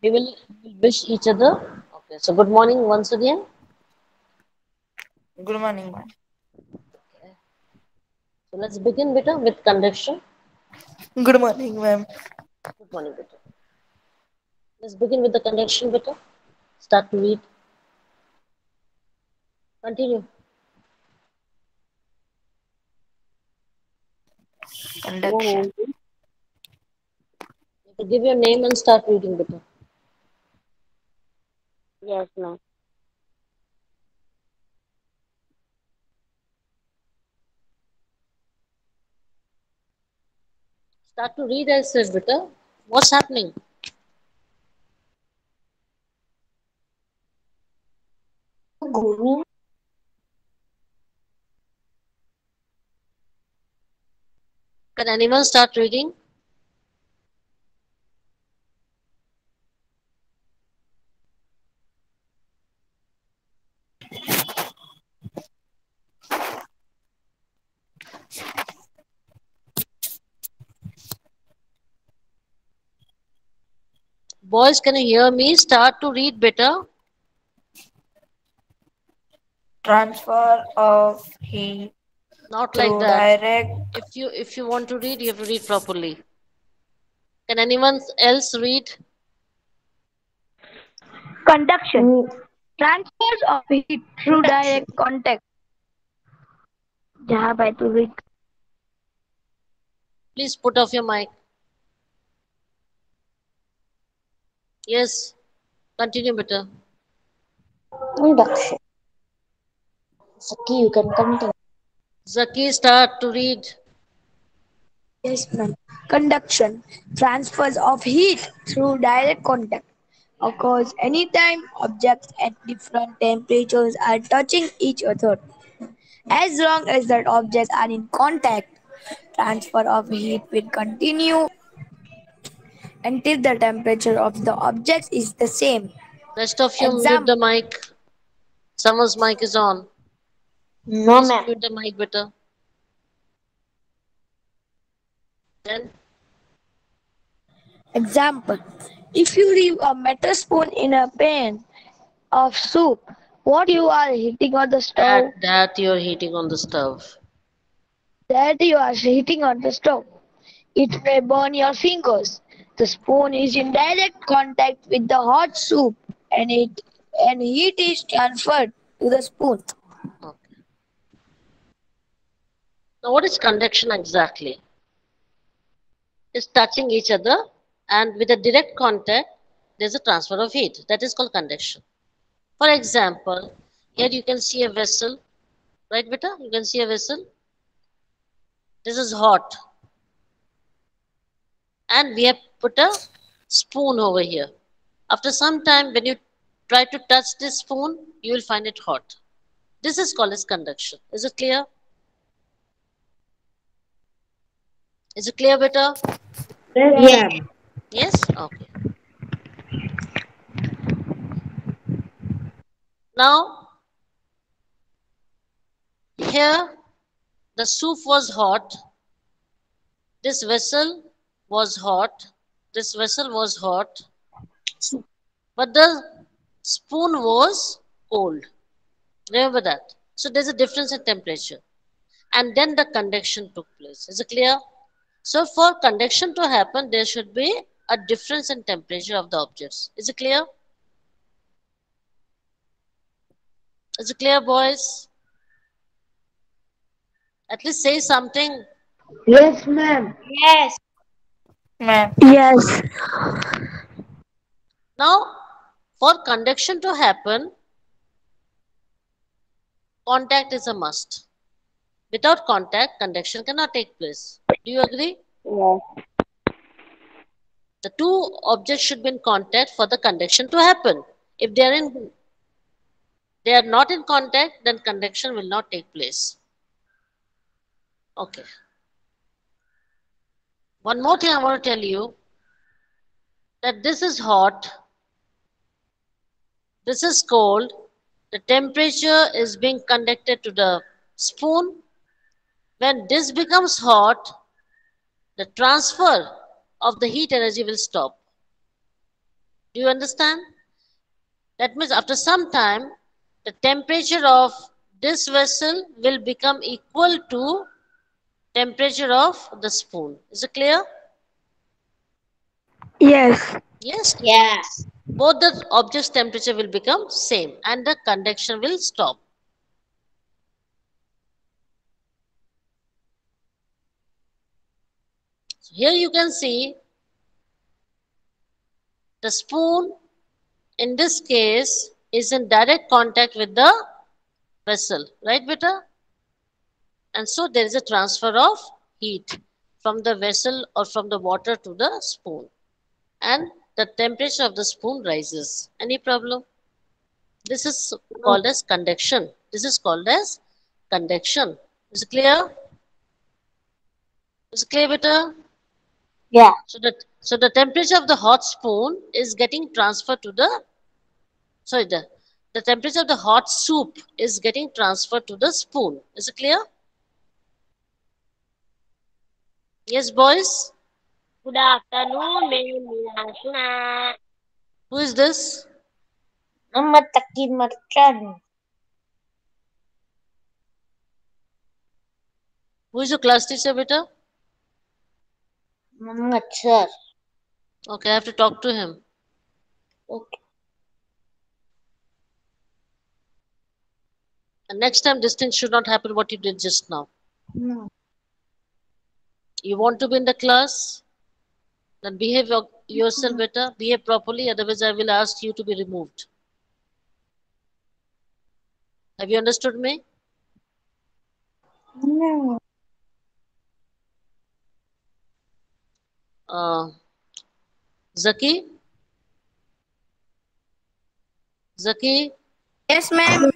We will wish each other. Okay, so good morning once again. Good morning, ma'am. So let's begin, beta, with conduction. Good morning, ma'am. Good morning, beta. Let's begin with the conduction, beta. Start to read. Continue. Conduction. You have to give your name and start reading, beta. Yes, ma'am. Start to read, I said, beta. What's happening? Guru. Can anyone start reading? Boys, can you hear me? Start to read, beta. Transfer of heat Not like through that. direct. If you want to read, you have to read properly. Can anyone else read? Conduction. Mm, Transfers of heat through direct contact. जहाँ by to read. Please put off your mic. Yes. Continue, beta. Conduction. Saki, you can continue. Zaki, start to read. Yes, ma'am. Conduction. Transfers of heat through direct contact occurs anytime objects at different temperatures are touching each other. As long as the objects are in contact, transfer of heat will continue until the temperature of the objects is the same. Rest of you mute Example. the mic. Someone's mic is on. No, Please ma'am. mute the mic, beta. Then Example. If you leave a metal spoon in a pan of soup, what you are heating on the stove, that you're heating on the stove. that you are heating on the stove, it may burn your fingers. The spoon is in direct contact with the hot soup and heat is transferred to the spoon. Okay. Now, what is conduction exactly? It's touching each other, and with a direct contact, there's a transfer of heat. That is called conduction. For example, here you can see a vessel, right, beta? You can see a vessel. This is hot, and we have put a spoon over here. After some time, when you try to touch this spoon, you will find it hot. This is called as conduction. Is it clear? Is it clear, beta? Yes, Yes. ma'am. Yes? Okay. Now, here the soup was hot. This vessel was hot. This vessel was hot. But the spoon was cold. Remember that. So there's a difference in temperature. And then the conduction took place. Is it clear? So for conduction to happen, there should be a difference in temperature of the objects. Is it clear? Is it clear, boys? At least say something. Yes, ma'am. Yes. Ma'am. Yes. Now, for conduction to happen, contact is a must. Without contact, conduction cannot take place. Do you agree? Yes. The two objects should be in contact for the conduction to happen. If they are not in contact, then conduction will not take place. Okay. One more thing I want to tell you that this is hot, this is cold. The temperature is being conducted to the spoon. When this becomes hot, the transfer of the heat energy will stop. Do you understand? That means after some time, the temperature of this vessel will become equal to temperature of the spoon. Is it clear? Yes. Yes. Yeah. Both the object's temperature will become same and the conduction will stop. So here you can see the spoon in this case is in direct contact with the vessel, right beta? And so there is a transfer of heat from the vessel or from the water to the spoon, and the temperature of the spoon rises. Any problem? This is called as conduction. This is called as conduction. Is it clear? Is it clear, beta? Yeah. So the temperature of the hot spoon is getting transferred to the sorry the temperature of the hot soup is getting transferred to the spoon. Is it clear? Yes, boys. Good afternoon, Meenashna. Who is this? Nama Taki Marchan. Who is your class teacher, beta? Muhammad sir. Okay, I have to talk to him. Okay. And next time, this thing should not happen what you did just now. No. You want to be in the class? Then behave yourself better. Behave properly. Otherwise, I will ask you to be removed. Have you understood me? No. Uh, Zaki? Zaki? Yes, ma'am.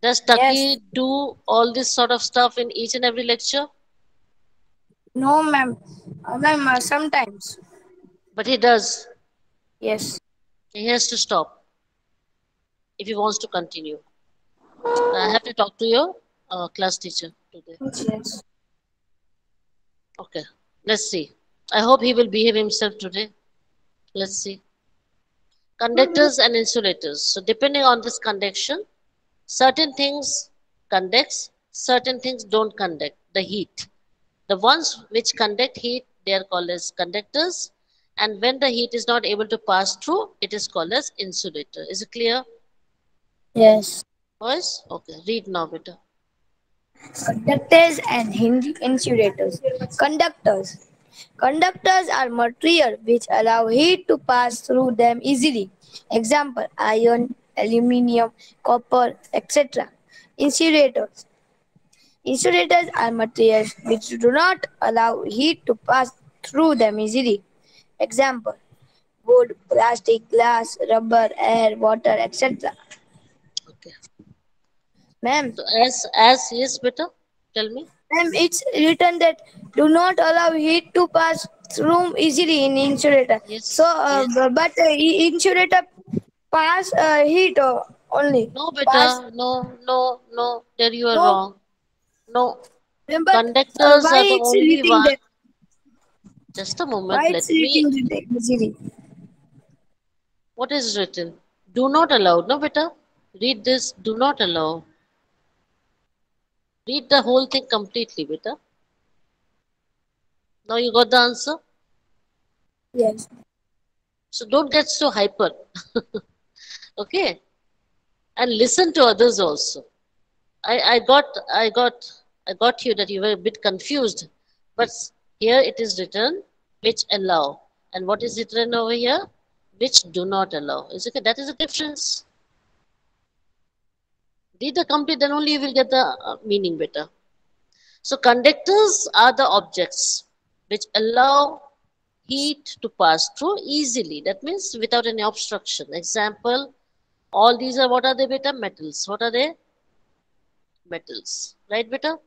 Does Yes. Taki do all this sort of stuff in each and every lecture? No, ma'am. Ma'am, sometimes. But he does. Yes. He has to stop if he wants to continue. I have to talk to your class teacher today. Yes. Okay, let's see. I hope he will behave himself today. Let's see. Conductors and insulators. So depending on this conduction, certain things conducts, certain things don't conduct the heat. The ones which conduct heat, they are called as conductors. And when the heat is not able to pass through, it is called as insulator. Is it clear, Yes. boys? Okay, read now, beta. Conductors and insulators. Conductors. Conductors are material which allow heat to pass through them easily. Example, iron, aluminium, copper, etc. Insulators. Insulators are materials which do not allow heat to pass through them easily. Example, wood, plastic, glass, rubber, air, water, etc. Okay. Ma'am, So as yes, beta, tell me. ma'am, it's written that do not allow heat to pass through easily in insulator. So, Yes, yes. but insulator pass heat only. No, Pass beta. No, no, no. There you are no. wrong. No. Ma'am, but Conductors why are the it's only written one. that? Just a moment. Why it's Let me. written that easily? What is written? Do not allow. No, beta. Read this. Do not allow. Read the whole thing completely, beta. Now you got the answer. Yes. So don't get so hyper. Okay. And listen to others also. I got I got I got you that you were a bit confused, but here it is written which allow, and what is written over here? Which do not allow. Is it that is a difference? Read the complete, then only you will get the meaning better. So conductors are the objects which allow heat to pass through easily. That means without any obstruction. Example, all these are what are they beta? Metals. What are they? Metals. Right beta?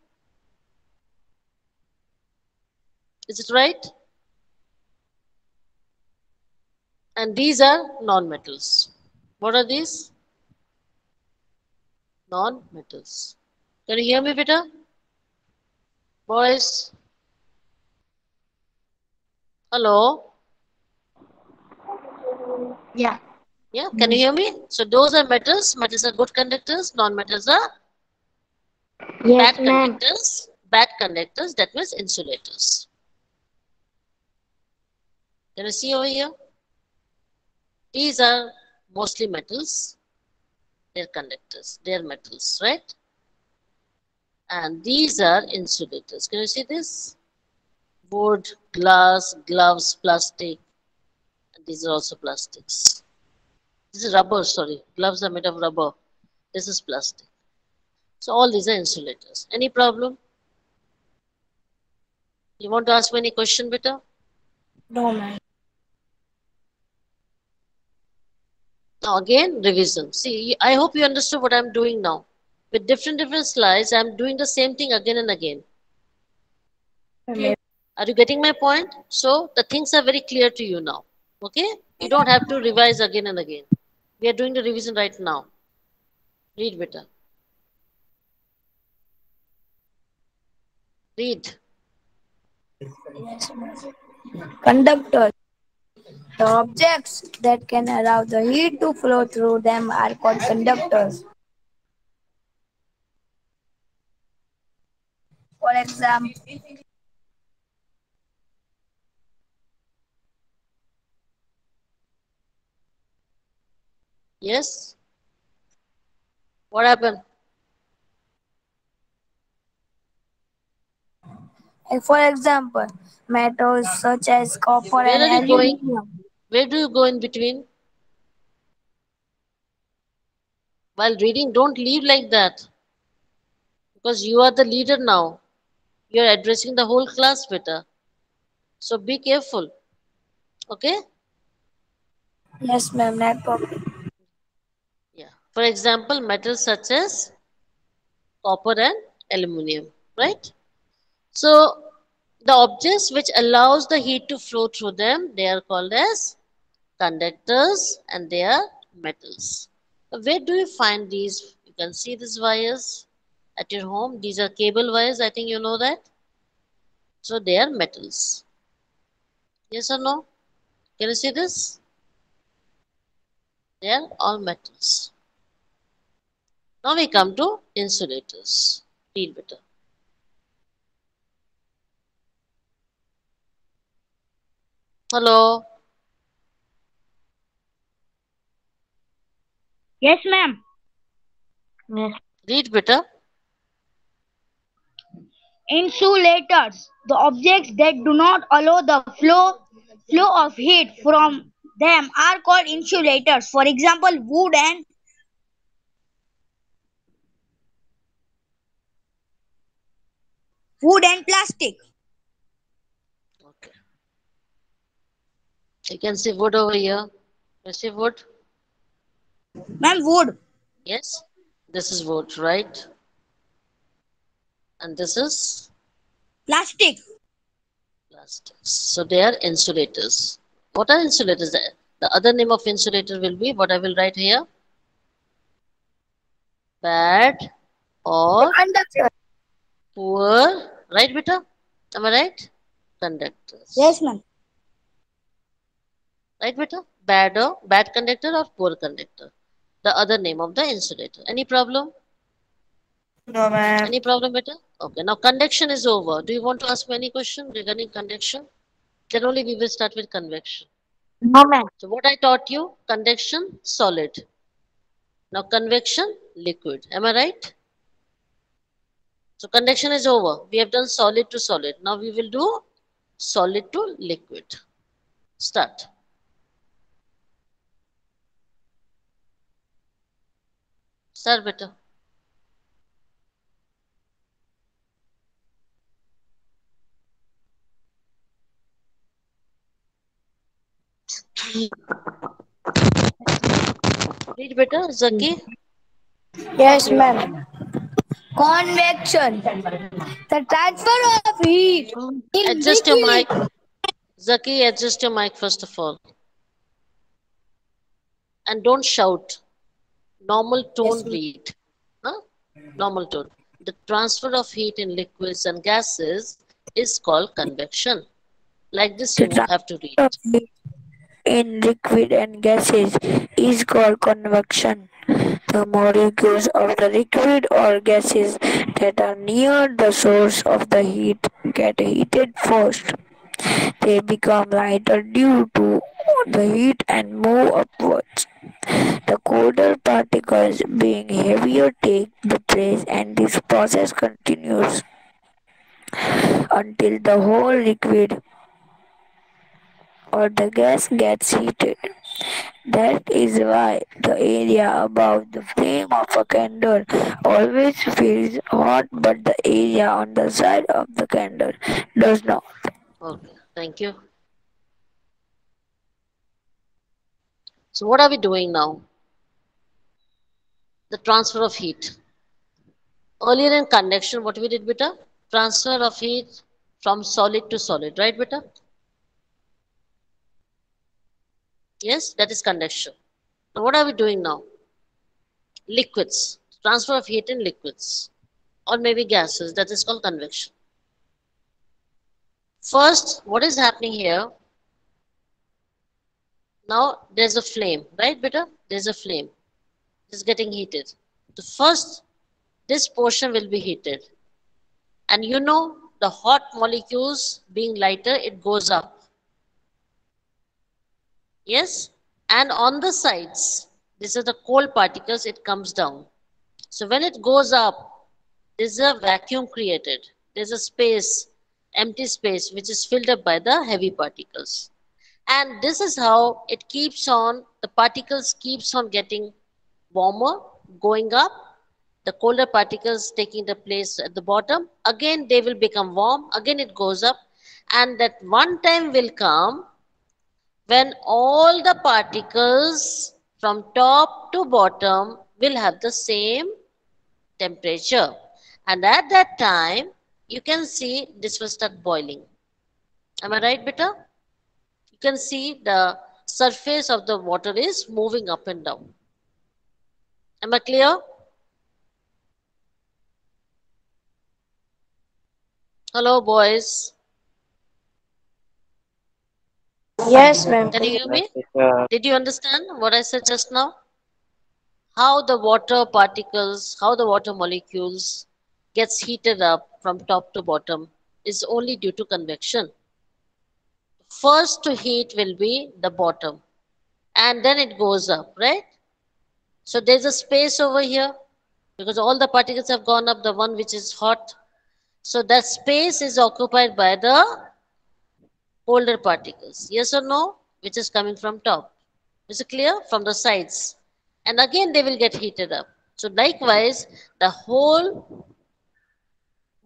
Is it right? And these are non-metals. What are these? Non-metals. Can you hear me better? Boys? Hello? Yeah. Yeah, can you hear me? So those are metals. Metals are good conductors. Non-metals are Yes, bad ma'am. conductors. Bad conductors, that means insulators. Can you see over here? These are mostly metals. They're conductors. They're metals, right? And these are insulators. Can you see this? Wood, glass, gloves, plastic. And these are also plastics. This is rubber, sorry. Gloves are made of rubber. This is plastic. So all these are insulators. Any problem? You want to ask me any question, beta? No, ma'am. Now again, revision. See, I hope you understood what I'm doing now. With different slides, I'm doing the same thing again and again. Are you getting my point? So the things are very clear to you now. Okay? You don't have to revise again and again. We are doing the revision right now. Read, beta. Read. Conductors. The objects that can allow the heat to flow through them are called conductors. For example, Yes? What happened? metals such as copper Where and are you going? aluminum. Where do you go in between? While reading, don't leave like that. Because you are the leader now. You are addressing the whole class, beta. So be careful. Okay? Yes, ma'am, not problem. Yeah. For example, metals such as copper and aluminum, right? So the objects which allows the heat to flow through them, they are called as conductors and they are metals. Where do you find these? You can see these wires at your home. These are cable wires. I think you know that. So they are metals. Yes or no? Can you see this? They are all metals. Now we come to insulators. Read better. Hello. Yes, ma'am. Yes. Read better. Insulators, the objects that do not allow the flow of heat from them are called insulators. For example, wood and plastic. Okay. You can see wood over here. You see wood? Ma'am, wood, Yes. This is wood, right? And this is plastic, plastics. So they are insulators. What are insulators? The other name of insulator will be what I will write here. Bad or Conductor. poor. Right, beta? Am I right? yes, Conductors. ma'am. Right, beta? Bad conductor or poor conductor. The other name of the insulator. Any problem? No, ma'am. Any problem, beta? Okay, now conduction is over. Do you want to ask me any question regarding conduction? Then only we will start with convection. No, ma'am. So what I taught you, conduction, solid. Now convection, liquid. Am I right? So conduction is over. We have done solid to solid. Now we will do solid to liquid. Start. Start better. Read better, Zaki. Yes, ma'am. Convection. The transfer of heat in Adjust your mic. liquid. Zaki, adjust your mic first of all. And don't shout. Normal tone Yes, ma'am. read. Huh? Normal tone. The transfer of heat in liquids and gases is called convection. Like this, The you transfer have to read of it. heat. in liquid and gases is called convection. The molecules of the liquid or gases that are near the source of the heat get heated first. They become lighter due to the heat and move upwards. The colder particles, being heavier, take the place, and this process continues until the whole liquid or the gas gets heated. That is why the area above the flame of a candle always feels hot, but the area on the side of the candle does not. Okay, thank you. So what are we doing now? The transfer of heat. Earlier in conduction, what we did, beta? Transfer of heat from solid to solid, right, beta? Yes, that is conduction. Now, what are we doing now? Liquids. Transfer of heat in liquids. Or maybe gases. That is called convection. First, what is happening here? Now, there's a flame, right, beta? There's a flame. It's getting heated. The first, this portion will be heated. And you know, the hot molecules being lighter, it goes up. Yes? And on the sides, these are the cold particles, it comes down. So when it goes up, there's a vacuum created. There's a space, empty space, which is filled up by the heavy particles. And this is how it keeps on, the particles keeps on getting warmer, going up, the colder particles taking the place at the bottom. Again, they will become warm. Again, it goes up. And that one time will come when all the particles from top to bottom will have the same temperature. And at that time, you can see this will start boiling. Am I right, beta? You can see the surface of the water is moving up and down. Am I clear? Hello, boys. Yes, ma'am. Can you hear Yes, me? teacher. Did you understand what I said just now? How the water particles, how the water molecules gets heated up from top to bottom is only due to convection. First to heat will be the bottom and then it goes up, right? So there's a space over here because all the particles have gone up, the one which is hot. So that space is occupied by the colder particles. Yes or no? Which is coming from top. Is it clear? From the sides. And again they will get heated up. So likewise, the whole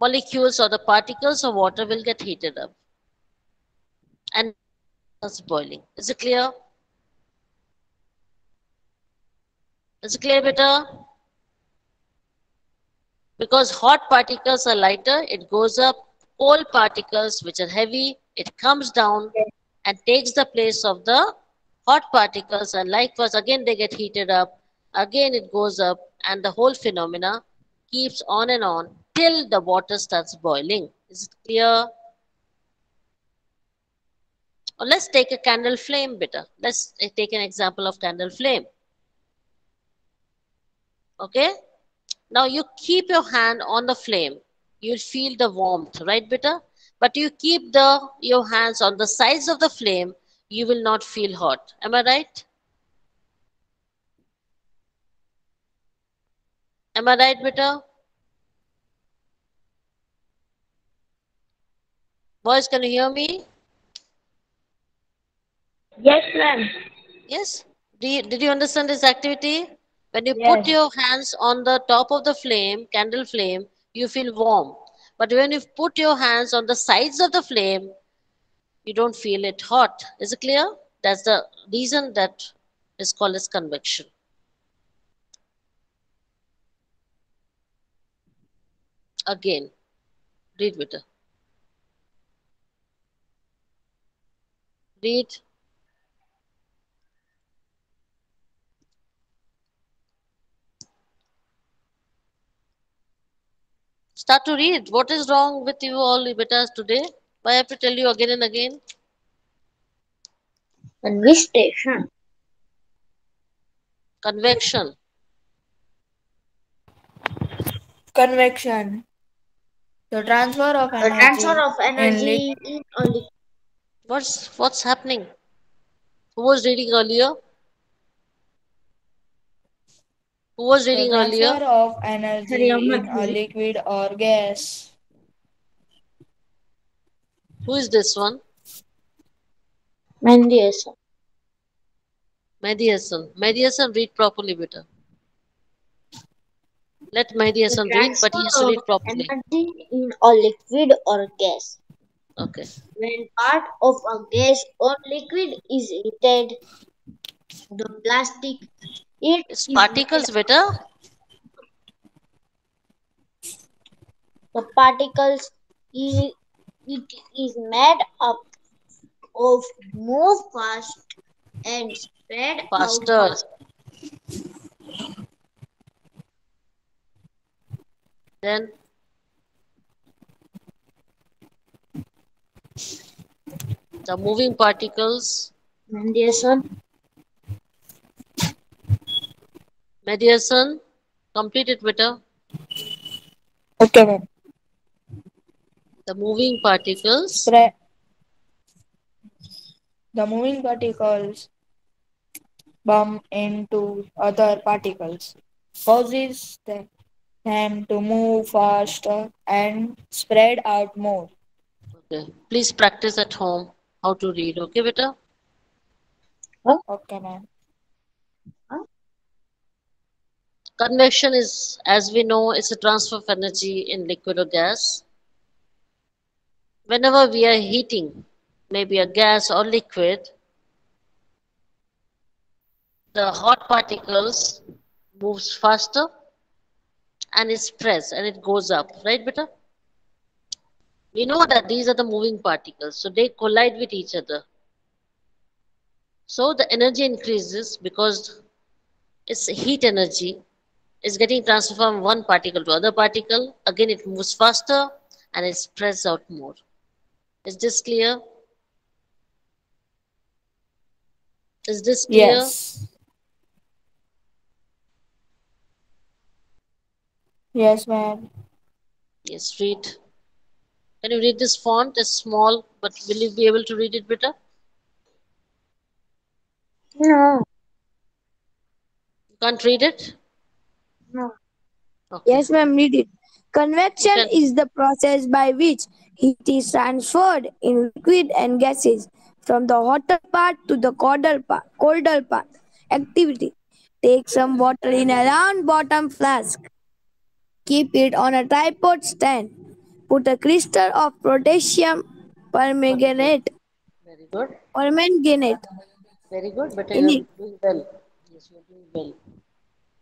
molecules or the particles of water will get heated up. And it's boiling. Is it clear? Is it clear, beta? Because hot particles are lighter, it goes up. Cold particles, which are heavy, it comes down and takes the place of the hot particles. And likewise, again they get heated up. Again it goes up, and the whole phenomena keeps on till the water starts boiling. Is it clear? Or let's take a candle flame, beta. Let's take an example of candle flame. Okay? Now you keep your hand on the flame. You'll feel the warmth, right, beta? But you keep your hands on the sides of the flame, you will not feel hot. Am I right? Am I right, beta? Boys, can you hear me? Yes, ma'am. Yes? Did you understand this activity? When you put Yes. your hands on the top of the flame, candle flame, you feel warm. But when you put your hands on the sides of the flame, you don't feel it hot. Is it clear? That's the reason that is called as convection. Again, read with her. Read. Start to read. What is wrong with you all betas today? Why I have to tell you again and again? And which station? Convection. Convection. The transfer of The transfer energy of in liquid. energy in a liquid. What's happening? Who was reading earlier? Who was The reading earlier? transfer of energy in a Rhythm. liquid or gas. Who is this one? Mendes. Mehdi Hassan. Mehdi Hassan, read properly, beta. Let Mehdi The Hassan read, but he has transfer to of read properly. energy in a liquid or gas. Okay. When part of a gas or liquid is heated, the plastic it It's is made particles, beta. the particles i- it is made up of move fast and spread out. Faster. Then the moving particles. Radiation. Mehdi Hassan, complete it, beta. Okay, ma'am. The moving particles. Spread. The moving particles bump into other particles, causes them to move faster and spread out more. Okay. Please practice at home how to read. Okay, beta. Huh? Okay, ma'am. Huh? Convection is, as we know, it's a transfer of energy in liquid or gas. Whenever we are heating, maybe a gas or liquid, the hot particles moves faster and it spreads and it goes up, right, beta? We know that these are the moving particles, so they collide with each other. So the energy increases because it's heat energy is getting transferred from one particle to other particle. Again, it moves faster and it spreads out more. Is this clear? Is this clear? Yes. Yes, ma'am. Yes, read. Can you read this font? It's small, but will you be able to read it better? No, You can't read it? no. Okay. Yes, ma'am, read it. You Convection can. is the process by which heat is transferred in liquid and gases from the hotter part to the colder part. Activity. Take some water in a round bottom flask. Keep it on a tripod stand. Put a crystal of potassium Very good. permanganate, Very good. permanganate Very good. But in you're it. doing well. Yes, you're doing well.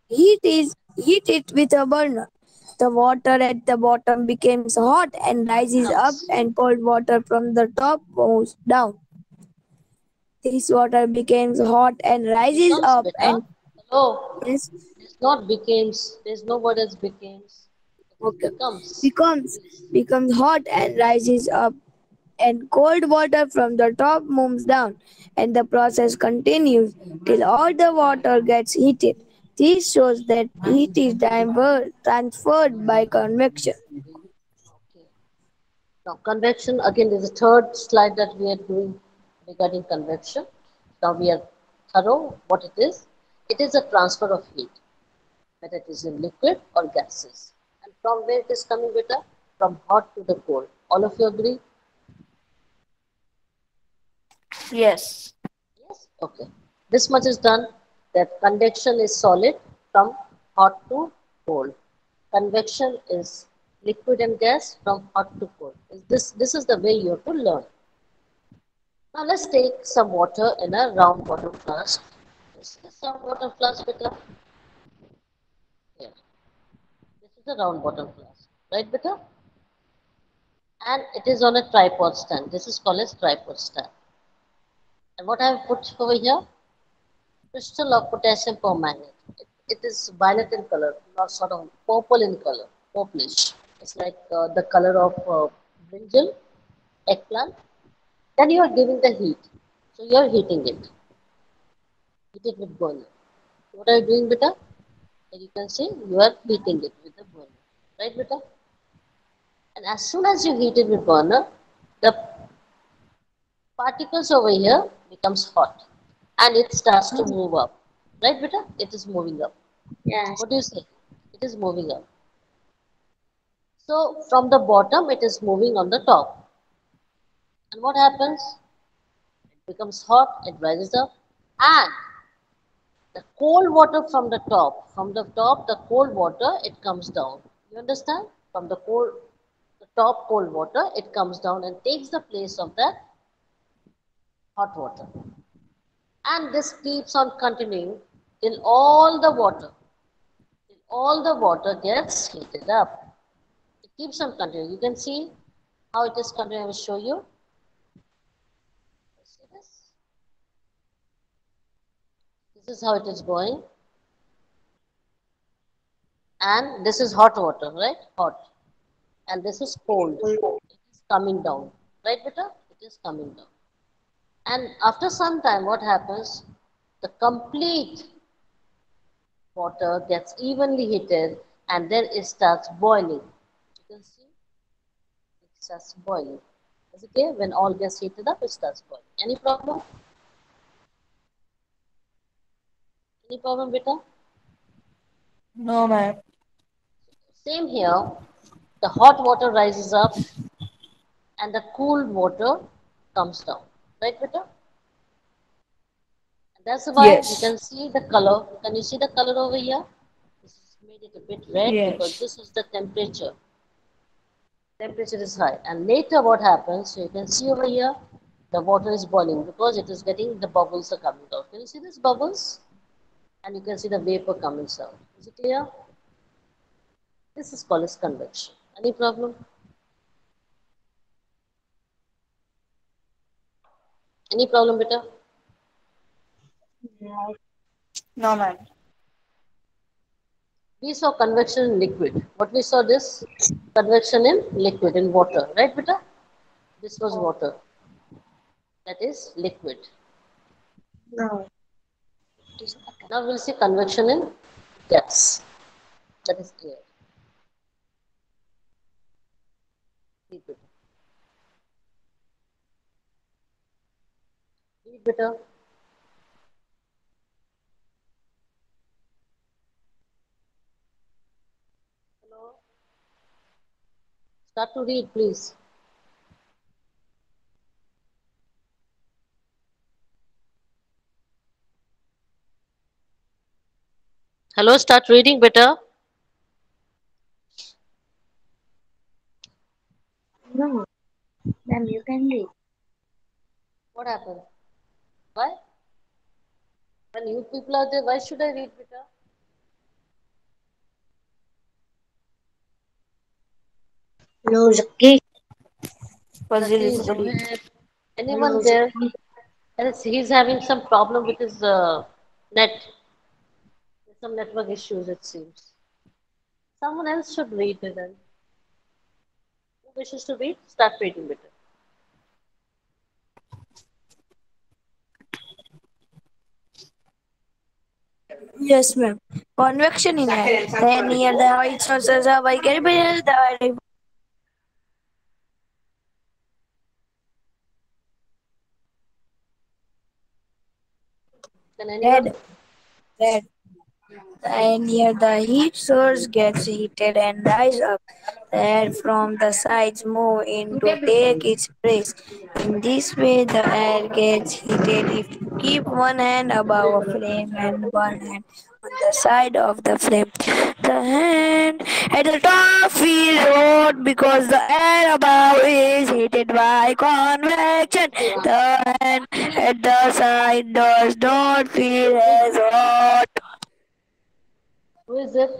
Heat it with a burner. The water at the bottom becomes hot and rises up, Becomes. and cold water from the top goes down. This water becomes hot and rises Becomes up, better. and Hello. yes, It's not becomes. There's no word as becomes. It is okay, becomes. becomes Please. becomes hot and rises up, and cold water from the top moves down, and the process continues till all the water gets heated. This shows that heat is transferred by convection. Okay. Now, convection, again, is the third slide that we are doing regarding convection. Now we are thorough what it is. It is a transfer of heat, whether it is in liquid or gases. And from where it is coming, beta? From hot to the cold. All of you agree? Yes. Yes? Okay. This much is done that convection is solid from hot to cold. Convection is liquid and gas from hot to cold. This is the way you have to learn. Now let's take some water in a round bottom flask. This is some water flask beta. Here. This is a round bottom flask. Right beta? And it is on a tripod stand. This is called as tripod stand. And what I have put over here? Crystal of potassium permanganate. It is violet in color, not sort of purple in color, purplish. It's like the color of brinjal, eggplant. Then you are giving the heat. So you are heating it. Heat it with burner. What are you doing, beta? And you can see you are heating it with the burner. Right, beta? And as soon as you heat it with burner, the particles over here becomes hot and it starts to move up. Right, beta? It is moving up. Yes. What do you say? It is moving up. So from the bottom, it is moving on the top. And what happens? It becomes hot, it rises up, and the cold water from the top, the cold water, it comes down. You understand? From the top cold water, it comes down and takes the place of that hot water. And this keeps on continuing till all the water gets heated up. It keeps on continuing. You can see how it is continuing. I will show you. See this? This is how it is going. And this is hot water, right? Hot. And this is cold. It is coming down. Right, beta? It is coming down. And after some time, what happens? The complete water gets evenly heated and then it starts boiling. You can see it starts boiling. Is it clear? When all gets heated up, it starts boiling. Any problem? Any problem, beta? No, ma'am. Same here. The hot water rises up and the cool water comes down. Right, beta? And that's why you Yes. can see the color. Can you see the color over here? This has made it a bit red because Yes. this is the temperature. Temperature is high. And later what happens, so you can see over here, the water is boiling because it is getting, the bubbles are coming out. Can you see these bubbles? And you can see the vapor coming out. Is it clear? This is called as convection. Any problem? Any problem, beta? No, ma'am. We saw convection in liquid. What we saw this? Convection in liquid, in water. Right, beta? This was water. That is liquid. No. Now we'll see convection in gas. That is air. Read, beta. Read, beta. Hello? Start to read, please. Hello, start reading, beta. No. Ma'am, you can read. What happened? Why? When you people are there, why should I read, beta? No, Zaki. Fazil Zaki, is asleep. Zohair, anyone No, there? Zaki. Else he's having some problem with his net. There's some network issues, it seems. Someone else should read it then. Who wishes to read? Start reading, beta. Yes, ma'am. Convection in air. Then near the white sources of Vicarious, the Can red, anyone? red. And near the heat source gets heated and rise up. The air from the sides move in to take its place. In this way, the air gets heated if you keep one hand above a flame and one hand on the side of the flame. The hand at the top feels hot because the air above is heated by convection. The hand at the side does not feel as hot. Who is it?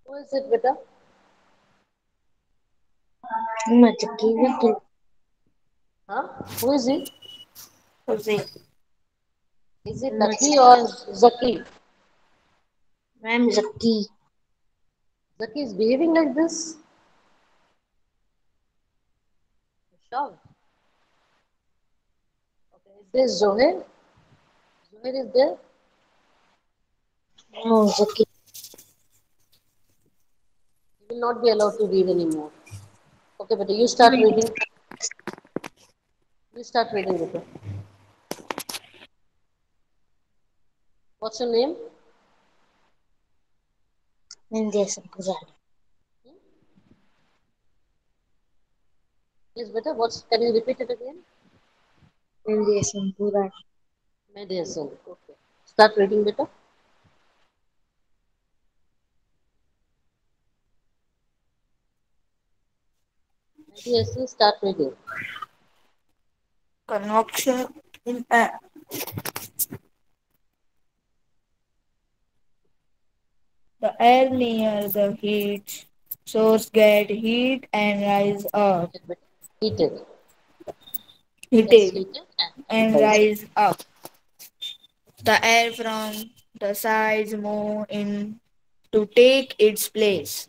Who is it, beta? No, Zaki. Zaki. Huh? Who is he? Fazil. Is it No, Lucky or Zaki? ma'am, Zaki. Zaki is behaving like this? Sure. Okay. Is this Zohair? Zohair is there? No, Zaki. You will not be allowed to read anymore. Okay, but you start reading. You start reading, Vita. What's your name? India Sampurari. Yes, Vita. What's? Can you repeat it again? India Sampurari. Medicine. Okay. Start reading, Vita. Medicine. Start reading. Convection in air. The air near the heat source get heat and rise up. Heated, Vita. Heated. Gets Heated heated and and rises. rise up. The air from the sides move in to take its place.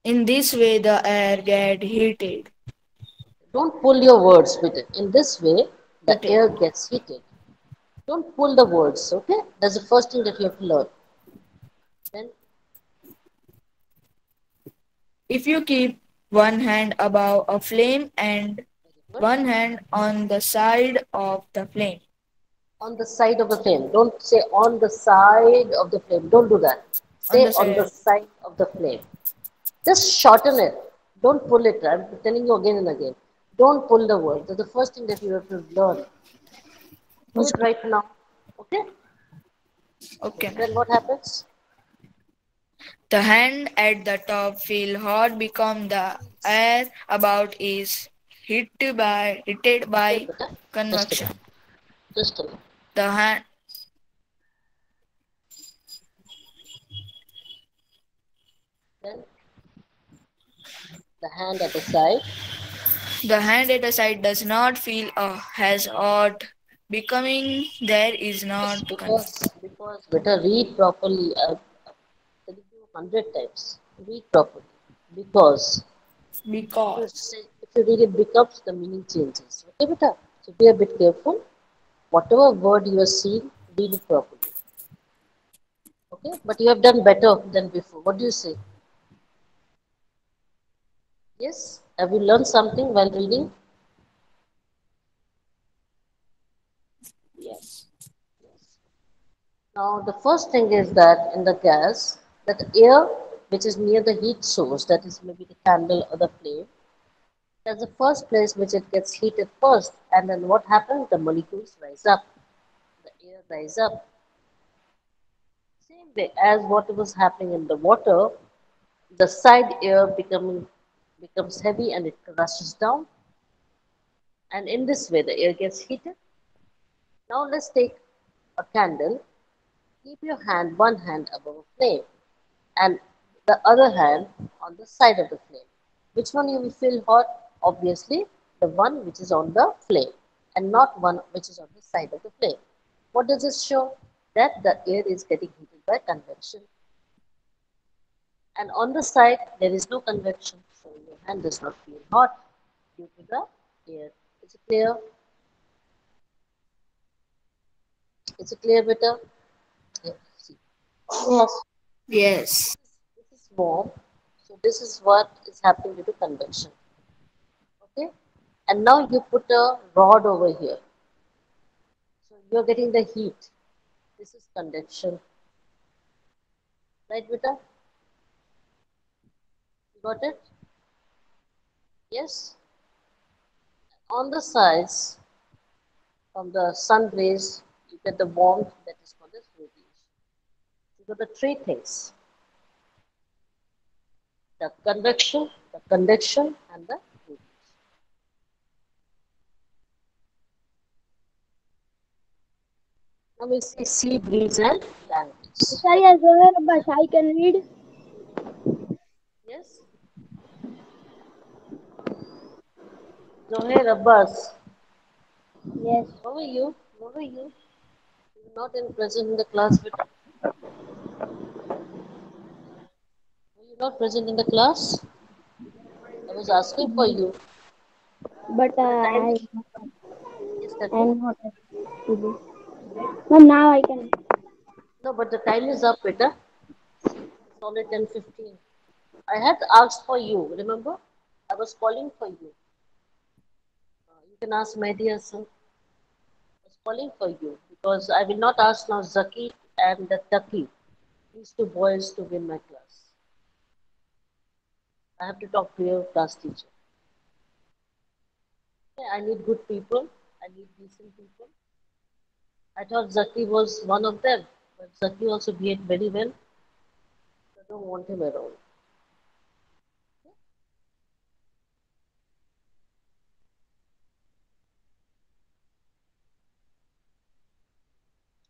In this way, the air get heated. Don't pull your words with it. In this way, the Heated. air gets heated. Don't pull the words, okay? That's the first thing that you have to learn. Then, If you keep one hand above a flame and very good. one hand on the side of the flame, On the side of the flame. Don't say on the side of the flame. Don't do that. on Say the on the side, side of the flame. Just shorten it. Don't pull it. I'm telling you again and again. Don't pull the word. That's the first thing that you have to learn. Do it right now. Okay? okay, Then ma'am. what happens? The hand at the top feel hot become the air about is heated Wait, by beta. Just a minute. convection. Just a minute. The hand Then the hand at the side. the hand at the side does not feel as hot becoming there is Yes, not because better read properly. I'm telling you 100 times. Read properly. Because because if you read it becomes the meaning changes. Okay, beta. So be a bit careful. Whatever word you are seeing, read it properly. Okay, but you have done better than before. What do you say? Yes. Have you learned something while reading? yes, Now, the first thing is that in the gas, that air which is near the heat source, that is maybe the candle or the flame, that's the first place which it gets heated first. And then what happens? The molecules rise up, the air rise up. Same way as what was happening in the water, the side air becomes heavy and it rushes down. And in this way, the air gets heated. Now let's take a candle. Keep your hand, one hand above a flame, and the other hand on the side of the flame. Which one you will feel hot? Obviously, the one which is on the flame and not one which is on the side of the flame. What does this show? That the air is getting heated by convection. And on the side, there is no convection, so your hand does not feel hot due to the air. Is it clear? Is it clear, better? Yeah, see. Yes. yes, This is warm, so this is what is happening due to convection. Okay, and now you put a rod over here, so you're getting the heat. This is convection, right, Vita? You got it? Yes. On the sides, from the sun rays, you get the warmth that is called as radiation. You got the three things: the convection, and the radiation. Now we'll see sea breeze and land breeze. Sorry, Right? as well, but I can read. Yes. Zohair Abbas, Yes. how are you? How are you? You're not in present in the class, but were you not present in the class? I was asking for you. but The time is, yes, Tanvi? I'm not able to do. No, now I can. No, but the time is up, beta. It's only 10:15. I had asked for you, remember? I was calling for you. You can ask Mehdi Hassan. I was calling for you because I will not ask now Zaki and the Taki, these two boys, to be in my class. I have to talk to your class teacher. Yeah, I need good people. I need decent people. I thought Zaki was one of them, but Zaki also behaved very well. So I don't want him around.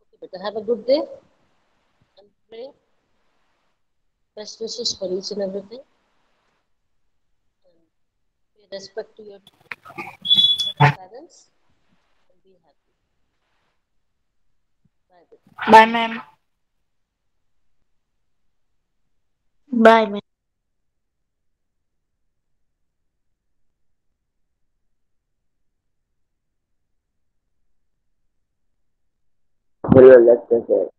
Okay, but have a good day and pray. Best wishes for each and everything. And pay respect to your parents and be happy. Bye. Bye. Bye, ma'am. Bye, man. For your lecture, sir.